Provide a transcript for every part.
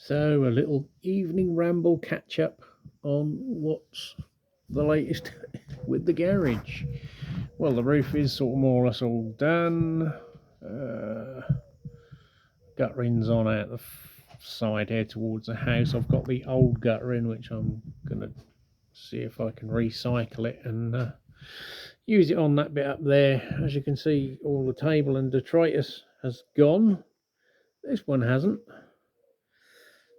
So, a little evening ramble catch up on what's the latest with the garage. Well, the roof is sort of more or less all done. Guttering's on out the side here towards the house. I've got the old guttering, which I'm going to see if I can recycle it and use it on that bit up there. As you can see, all the table and detritus has gone. This one hasn't.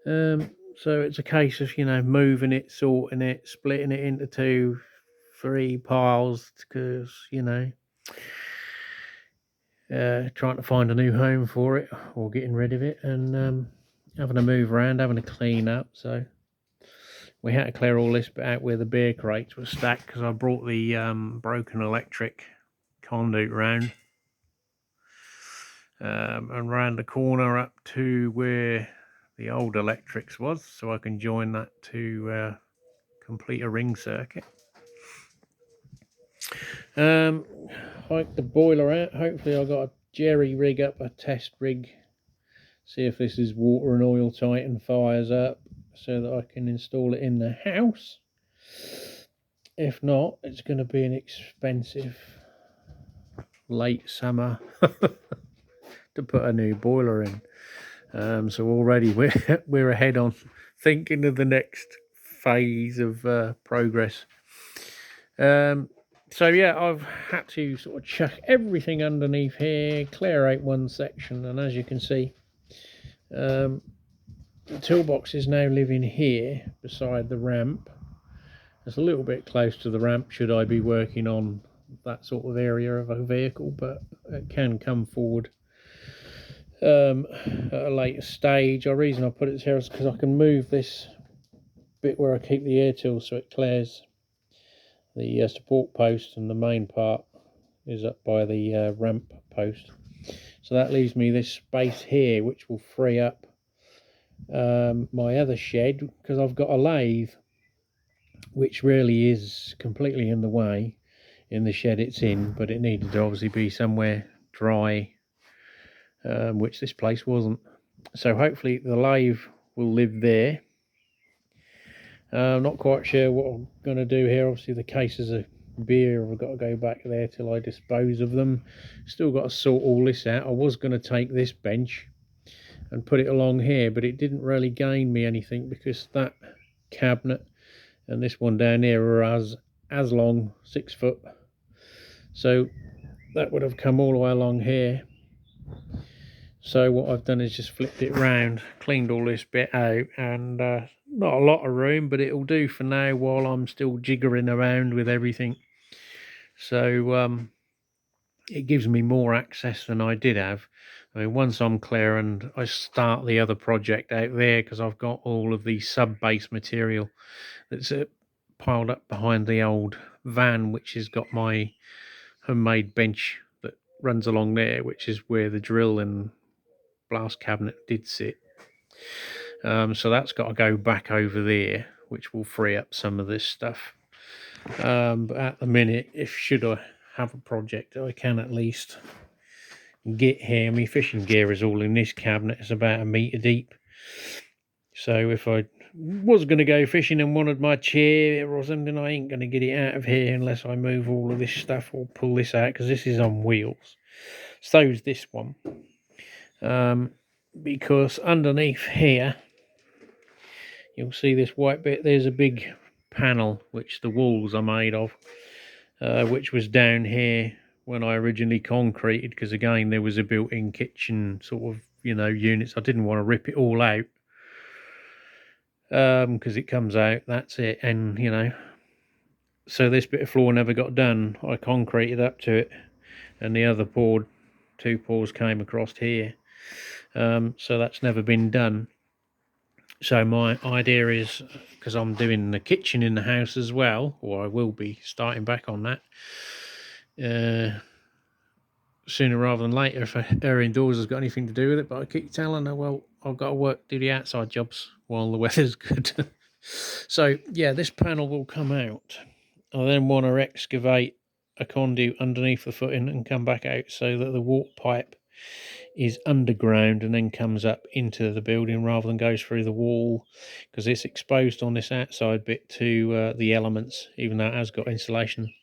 So it's a case of, moving it, sorting it, splitting it into 2, 3 piles because, trying to find a new home for it or getting rid of it and having to move around, having to clean up. So we had to clear all this bit out where the beer crates were stacked because I brought the broken electric conduit round and round the corner up to where the old electrics was, so I can join that to complete a ring circuit. Hike the boiler out. Hopefully I got a jerry rig up, a test rig, see if this is water and oil tight and fires up so that I can install it in the house. If not, it's going to be an expensive late summer to put a new boiler in. So already we're ahead on thinking of the next phase of progress. So yeah, I've had to sort of chuck everything underneath here, clear out one section, and as you can see, the toolbox is now living here beside the ramp. It's a little bit close to the ramp should I be working on that sort of area of a vehicle, but it can come forward at a later stage. The reason I put it here is because I can move this bit where I keep the air tools so it clears the support post, and the main part is up by the ramp post. So that leaves me this space here which will free up my other shed, because I've got a lathe which really is completely in the way in the shed it's in, but it needed to obviously be somewhere dry, which this place wasn't. So hopefully the lathe will live there. I'm not quite sure what I'm going to do here. Obviously the cases of beer, I've got to go back there till I dispose of them. Still got to sort all this out. I was going to take this bench and put it along here, but it didn't really gain me anything because that cabinet and this one down here are as long, 6 foot. So that would have come all the way along here. So what I've done is just flipped it round, cleaned all this bit out, and not a lot of room, but it'll do for now while I'm still jiggering around with everything. So it gives me more access than I did have. I mean, once I'm clear and I start the other project out there, because I've got all of the sub-base material that's piled up behind the old van, which has got my homemade bench that runs along there, which is where the drill and blast cabinet did sit. So that's got to go back over there, which will free up some of this stuff. But at the minute, should I have a project, I can at least get here. My fishing gear is all in this cabinet. It's about 1 metre deep. So if I was going to go fishing and wanted my chair or something, I ain't going to get it out of here unless I move all of this stuff or pull this out, because this is on wheels. So's this one. Because underneath here, you'll see this white bit. There's a big panel which the walls are made of, which was down here when I originally concreted, because again there was a built-in kitchen sort of units. I didn't want to rip it all out because it comes out, that's it, and so this bit of floor never got done. I concreted up to it, and the other 2 pours came across here, so that's never been done. So my idea is, because I'm doing the kitchen in the house as well, or I will be starting back on that sooner rather than later if her indoors has got anything to do with it. But I keep telling her, well, I've got to do the outside jobs while the weather's good. So yeah, this panel will come out. I then want to excavate a conduit underneath the footing and come back out so that the water pipe is underground and then comes up into the building rather than goes through the wall, because it's exposed on this outside bit to the elements, even though it has got insulation.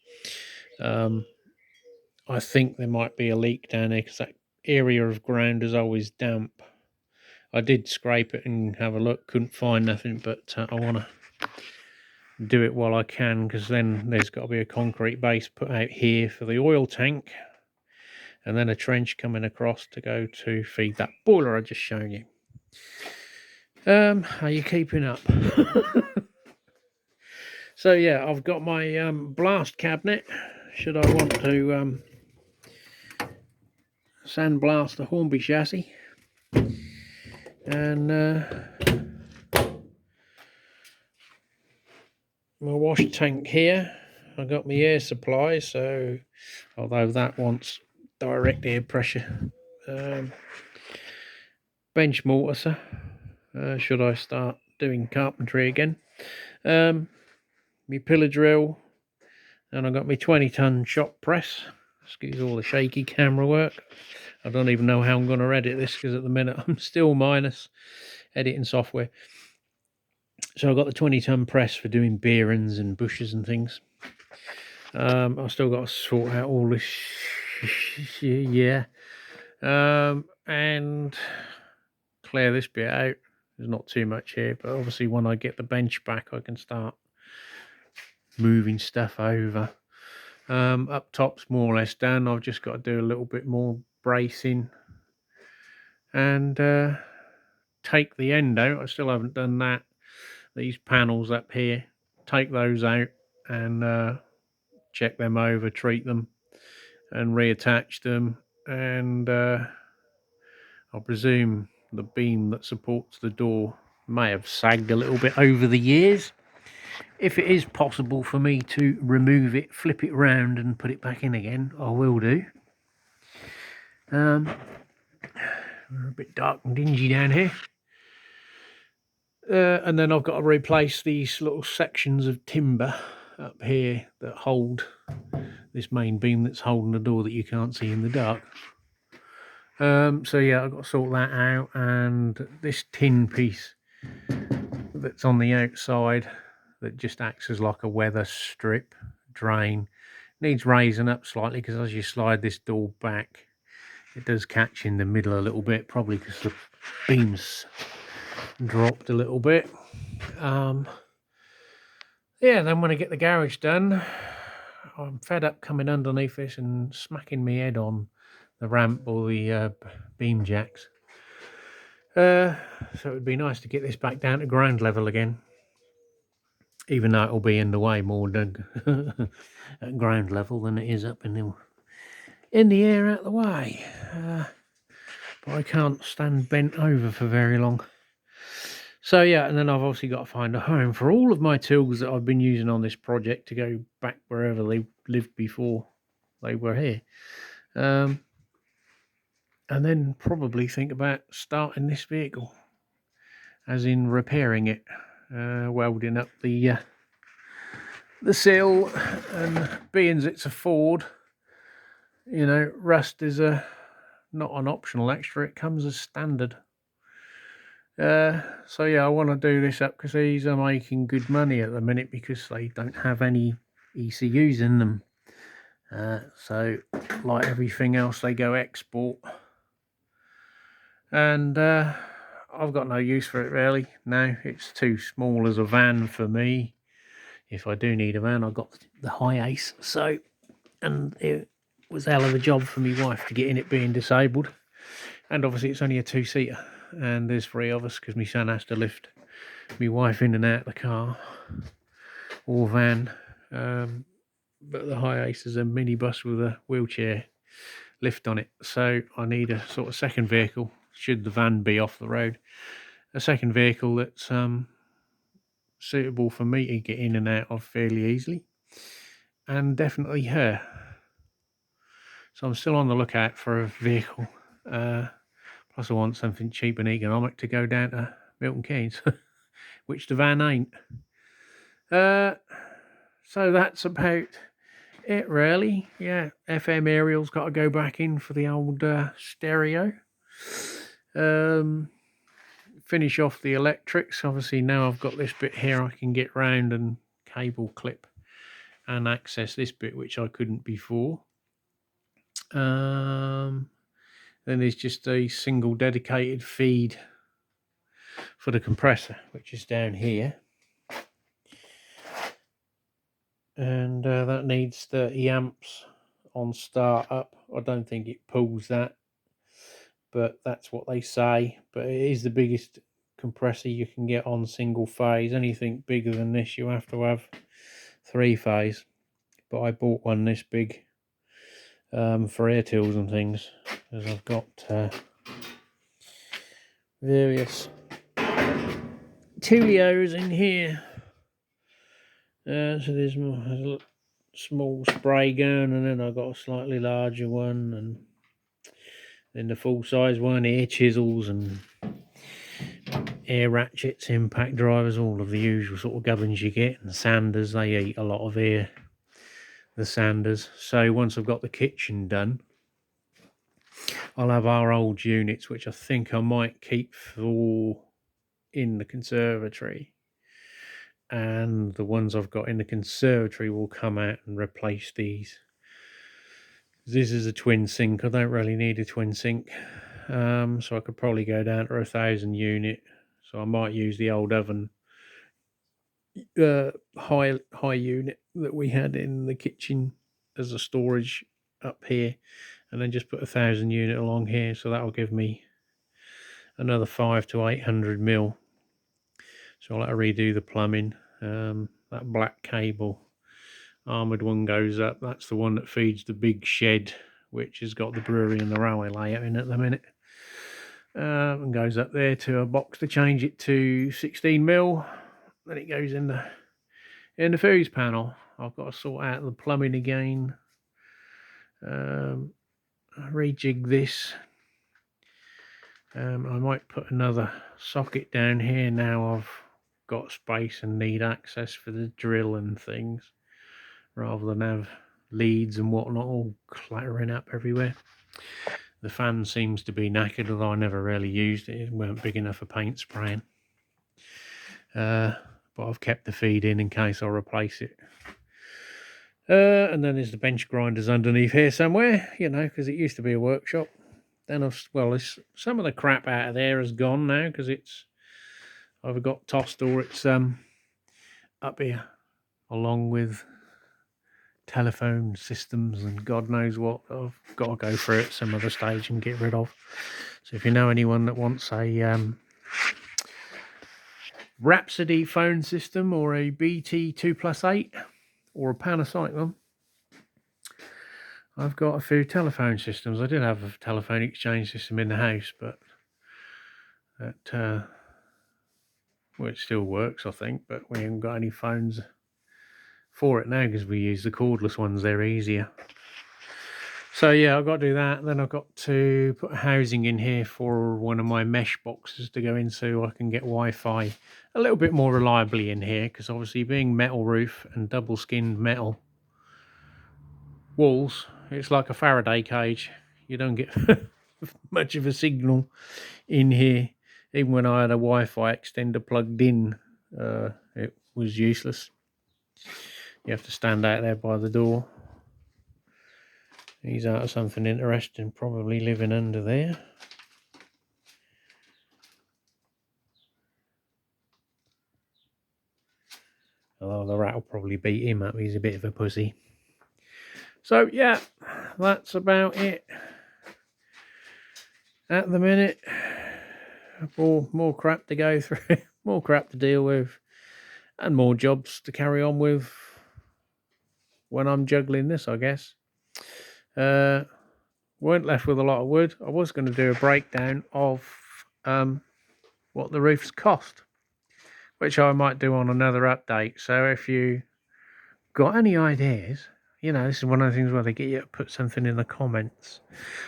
I think there might be a leak down there because that area of ground is always damp. I did scrape it and have a look, couldn't find nothing, but I want to do it while I can, because then there's got to be a concrete base put out here for the oil tank, and then a trench coming across to go to feed that boiler I just shown you. Are you keeping up? So yeah, I've got my blast cabinet. Should I want to sandblast the Hornby chassis, and my wash tank here. I got my air supply, so although that wants direct air pressure, bench mortiser, should I start doing carpentry again, my pillar drill, and I've got my 20-ton shop press. Excuse all the shaky camera work. I don't even know how I'm going to edit this, because at the minute I'm still minus editing software. So I've got the 20-ton press for doing bearings and bushes and things. I've still got to sort out all this yeah, and clear this bit out. There's not too much here, but obviously when I get the bench back I can start moving stuff over. Up top's more or less done. I've just got to do a little bit more bracing and take the end out. I still haven't done that. These panels up here, take those out and check them over, treat them and reattach them, and I presume the beam that supports the door may have sagged a little bit over the years. If it is possible for me to remove it, flip it round and put it back in again, I will do. We're a bit dark and dingy down here. And then I've got to replace these little sections of timber up here that hold this main beam that's holding the door that you can't see in the dark. So yeah, I've got to sort that out, and this tin piece that's on the outside that just acts as like a weather strip drain needs raising up slightly, because as you slide this door back it does catch in the middle a little bit, probably because the beams dropped a little bit. Yeah, then when I get the garage done, I'm fed up coming underneath this and smacking my head on the ramp or the beam jacks. So it would be nice to get this back down to ground level again, even though it'll be in the way more than at ground level than it is up in the air out the way. But I can't stand bent over for very long. So yeah, and then I've obviously got to find a home for all of my tools that I've been using on this project to go back wherever they lived before they were here. And then probably think about starting this vehicle, as in repairing it, welding up the sill, and being it's a Ford, you know, rust is not an optional extra, it comes as standard. So yeah, I want to do this up because these are making good money at the minute because they don't have any ECUs in them. So like everything else, they go export, and I've got no use for it really. No, it's too small as a van for me. If I do need a van, I've got the Hi-Ace, so, and it was a hell of a job for my wife to get in it being disabled, and obviously it's only a 2-seater. And there's 3 of us because my son has to lift my wife in and out of the car or van. But the Hi-Ace is a minibus with a wheelchair lift on it, so I need a sort of second vehicle should the van be off the road. A second vehicle that's suitable for me to get in and out of fairly easily, and definitely her. So I'm still on the lookout for a vehicle. Plus I want something cheap and economic to go down to Milton Keynes, which the van ain't. So that's about it really. Yeah, FM aerial's got to go back in for the old stereo. Finish off the electrics. Obviously now I've got this bit here, I can get round and cable clip and access this bit, which I couldn't before. Then there's just a single dedicated feed for the compressor, which is down here, and that needs 30 amps on start up. I don't think it pulls that, but that's what they say. But it is the biggest compressor you can get on single phase. Anything bigger than this you have to have 3-phase, but I bought one this big for air tools and things, as I've got various Tulios in here. So there's a small spray gun, and then I've got a slightly larger one, and then the full size one, air chisels and air ratchets, impact drivers, all of the usual sort of gubbins you get. And sanders, they eat a lot of air, the sanders. So once I've got the kitchen done, I'll have our old units, which I think I might keep for in the conservatory, and the ones I've got in the conservatory will come out and replace these. This is a twin sink. I don't really need a twin sink, so I could probably go down to 1,000 unit. So I might use the old oven high unit that we had in the kitchen as a storage up here, and then just put 1,000 unit along here. So that'll give me another 500 to 800 mil. So I'll have to redo the plumbing. That black cable, armoured one, goes up. That's the one that feeds the big shed, which has got the brewery and the railway layout in at the minute. And goes up there to a box to change it to 16 mil. Then it goes in the fuse panel. I've got to sort out the plumbing again. Rejig this. I might put another socket down here now I've got space and need access for the drill and things, rather than have leads and whatnot all clattering up everywhere. The fan seems to be knackered, although I never really used it. It weren't big enough for paint spraying. But I've kept the feed in case I replace it. And then there's the bench grinders underneath here somewhere, you know, because it used to be a workshop. Then some of the crap out of there has gone now, because it's either got tossed or it's up here, along with telephone systems and God knows what. I've got to go through it some other stage and get rid of. So if you know anyone that wants a Rhapsody phone system, or a BT 2+8, or a Panasonic one, I've got a few telephone systems. I did have a telephone exchange system in the house, but that well, it still works, I think, but we haven't got any phones for it now because we use the cordless ones. They're easier. So yeah, I've got to do that. Then I've got to put housing in here for one of my mesh boxes to go in, so I can get Wi-Fi a little bit more reliably in here, because obviously being metal roof and double skinned metal walls, it's like a Faraday cage. You don't get much of a signal in here. Even when I had a Wi-Fi extender plugged in, it was useless. You have to stand out there by the door. He's out of something interesting, probably living under there. Although the rat will probably beat him up, he's a bit of a pussy. So yeah, that's about it at the minute. More crap to go through, more crap to deal with, and more jobs to carry on with when I'm juggling this, I guess. Weren't left with a lot of wood. I was going to do a breakdown of what the roofs cost, which I might do on another update. So if you got any ideas, you know, this is one of the things where they get you to put something in the comments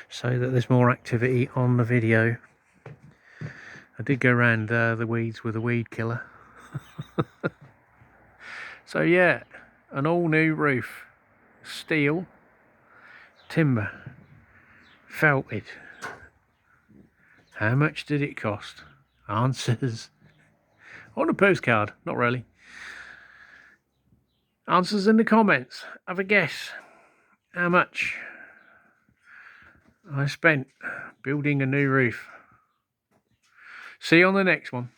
so that there's more activity on the video. I did go around the weeds with a weed killer. So yeah, an all new roof, steel, timber, felted, How much did it cost? Answers on a postcard. Not really. Answers in the comments. Have a guess how much I spent building a new roof. See you on the next one.